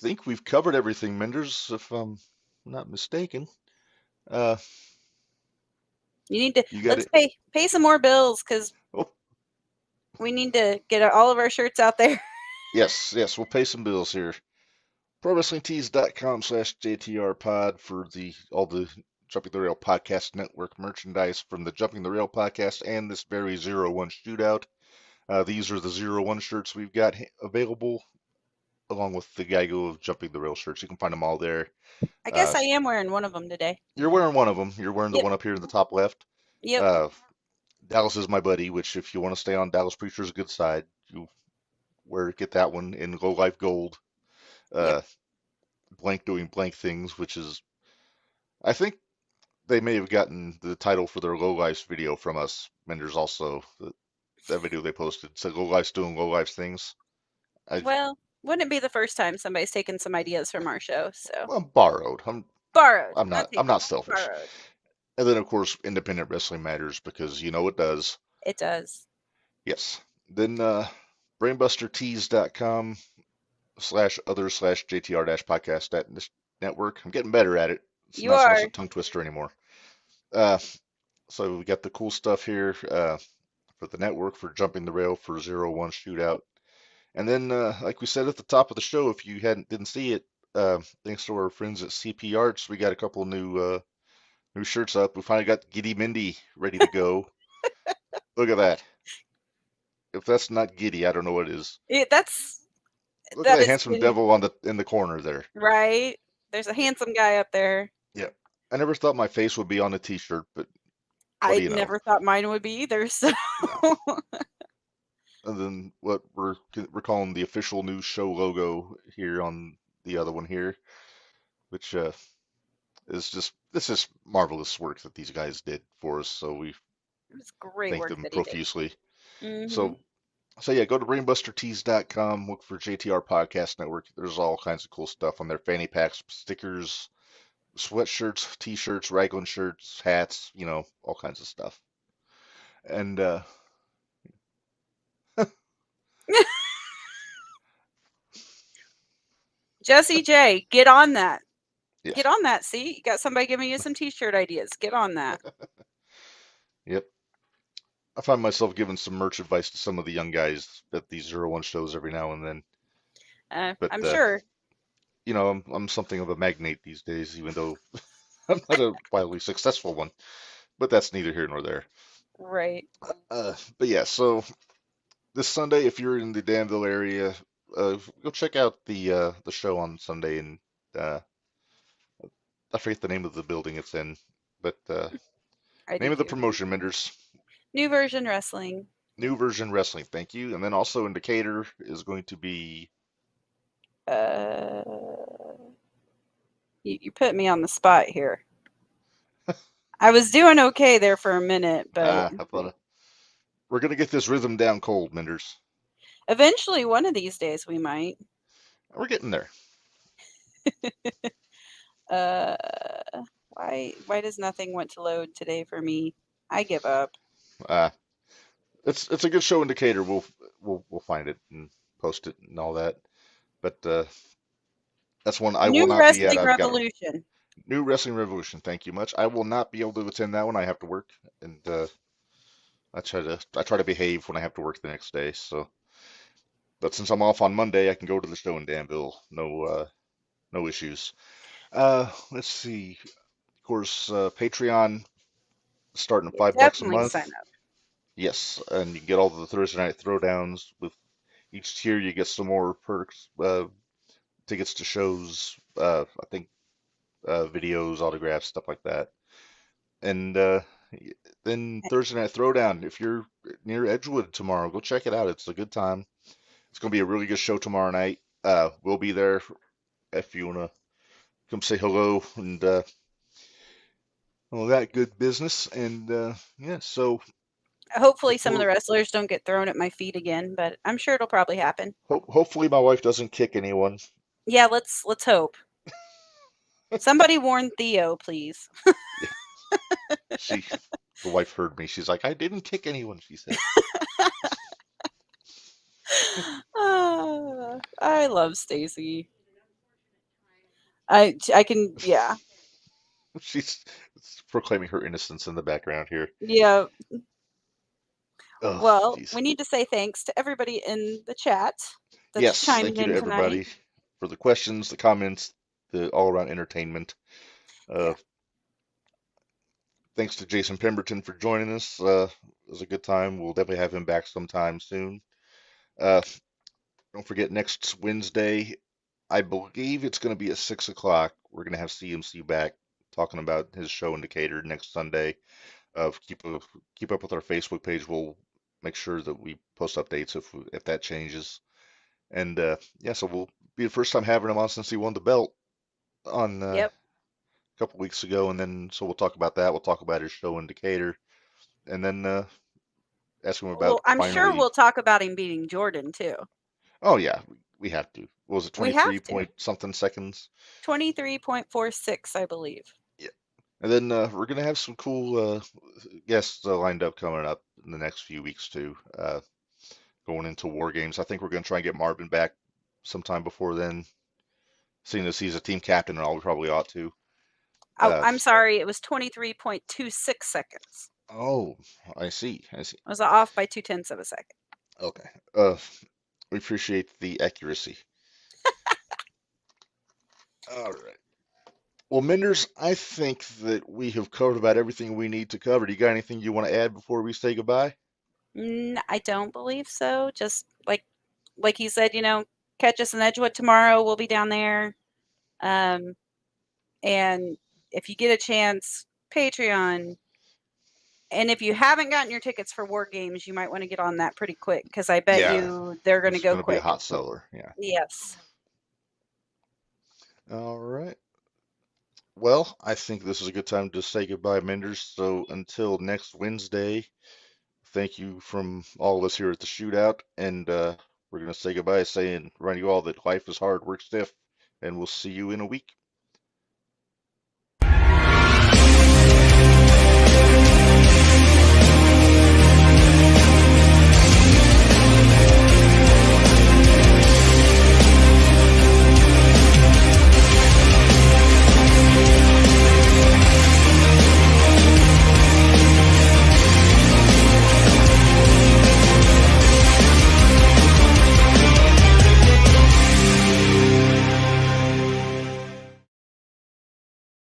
think we've covered everything, Minderz, if I'm not mistaken. You need to You got let's it. pay some more bills because Oh, we need to get all of our shirts out there. yes, we'll pay some bills here. ProWrestlingTees.com/JTRPod for all the Jumping the Rail Podcast Network merchandise from the Jumping the Rail podcast and this very 01 shootout. These are the 01 shirts we've got available, along with the Geigo of Jumping the Rail shirts. You can find them all there. I guess I am wearing one of them today. You're wearing one of them. You're wearing the Yep. one up here in the top left. Yep. Dallas is my buddy, which if you want to stay on Dallas Preacher's good side, you get that one in Low Life Gold. Yep. Blank doing blank things, which is, I think they may have gotten the title for their Low Lives video from us. Minderz also, that video they posted said Low Lives doing Low Lives things. Well, wouldn't it be the first time somebody's taken some ideas from our show? So well, borrowed. borrowed. I'm not selfish. Borrowed. And then of course Independent Wrestling Matters, because you know it does. It does. Yes. Then brainbustertees.com/other/JTR-podcast network. I'm getting better at it. It's not so much a tongue twister anymore. So we got the cool stuff here for the network, for Jumping the Rail, for 01 shootout. And then, like we said at the top of the show, if you didn't see it, thanks to our friends at CP Arts, we got a couple new shirts up. We finally got Giddy Mindy ready to go. Look at that. If that's not giddy, I don't know what is. Look at the handsome giddy. devil in the corner there. Right. There's a handsome guy up there. Yeah. I never thought my face would be on a t-shirt, but I never thought mine would be either. So. No. And then what we're calling the official new show logo here on the other one here, which this is marvelous work that these guys did for us. So we thank them profusely. Mm-hmm. So yeah, go to brainbustertees.com, look for JTR Podcast Network. There's all kinds of cool stuff on there: fanny packs, stickers, sweatshirts, t-shirts, raglan shirts, hats, all kinds of stuff. And Jesse J, get on that. yes. Get on that. See, you got somebody giving you some t-shirt ideas. Get on that. Yep. I find myself giving some merch advice to some of the young guys at these 01 shows every now and then. But, I'm sure. I'm something of a magnate these days, even though I'm not a wildly successful one. But that's neither here nor there. Right. But yeah, so this Sunday, if you're in the Danville area, go check out the show on Sunday, and I forget the name of the building it's in, but name of the promotion, Minderz. New Version Wrestling. New Version Wrestling, thank you. And then also in Decatur is going to be. You put me on the spot here. I was doing okay there for a minute, but I thought we're gonna get this rhythm down cold, Minderz. Eventually, one of these days, we might. We're getting there. Why does nothing want to load today for me? I give up. It's a good show in Decatur. We'll find it and post it and all that. But that's one I will not be at. New Wrestling Revolution. New Wrestling Revolution. Thank you much. I will not be able to attend that one. I have to work, and I try to behave when I have to work the next day. So, but since I'm off on Monday, I can go to the show in Danville. No issues. Let's see. Of course, Patreon starting at $5 a Definitely month. sign up. Yes, and you get all the Thursday night throwdowns. With each tier, you get some more perks, tickets to shows, I think videos, autographs, stuff like that. And then Thursday night throwdown. If you're near Edgewood tomorrow, go check it out. It's a good time. It's going to be a really good show tomorrow night. We'll be there if you want to come say hello and all that good business. And yeah, so Hopefully, some of the before, wrestlers don't get thrown at my feet again, but I'm sure it'll probably happen. hopefully my wife doesn't kick anyone. Yeah, let's hope. Somebody warn Theo, please. Yeah, she, the wife heard me. She's like, I didn't kick anyone, she said. I love Stacy. I can, yeah. She's proclaiming her innocence in the background here. Yeah. Oh, Well, jeez. we need to say thanks to everybody in the chat that's Yes, chimed thank you in to tonight. everybody for the questions, the comments, the all-around entertainment. Yeah. Thanks to Jason Pemberton for joining us. It was a good time. We'll definitely have him back sometime soon. Uh, don't forget, next Wednesday, I believe it's going to be at 6 o'clock. We're going to have CMC back talking about his show in Decatur next Sunday. Keep up with our Facebook page. We'll make sure that we post updates if that changes. And yeah, so we'll be the first time having him on since he won the belt on Yep. a couple weeks ago. And then so we'll talk about that. We'll talk about his show in Decatur, and then ask him Well, about I'm sure finally. we'll talk about him beating Jordan too. Oh yeah, we have to. What was it, We 23 have to. point something seconds? 23.46, I believe. Yeah. And then we're gonna have some cool guests lined up coming up in the next few weeks too. Going into War Games, I think we're gonna try and get Marvin back sometime before then. Seeing as he's a team captain and all, we probably ought to. Oh, I'm sorry. It was 23.26 seconds. Oh, I see. I see. I was off by 0.2 of a second. Okay. We appreciate the accuracy. All right. Well, Minders, I think that we have covered about everything we need to cover. Do you got anything you want to add before we say goodbye? I don't believe so. Just like he said, catch us in Edgewood tomorrow. We'll be down there. And if you get a chance, Patreon. And if you haven't gotten your tickets for War Games, you might want to get on that pretty quick because I bet you they're going to It's go going to be a quick. hot seller. Yeah. Yes. All right. Well, I think this is a good time to say goodbye, Minders. So until next Wednesday, thank you from all of us here at the Shootout. And we're going to say goodbye, saying, remind you all that life is hard, work stiff, and we'll see you in a week.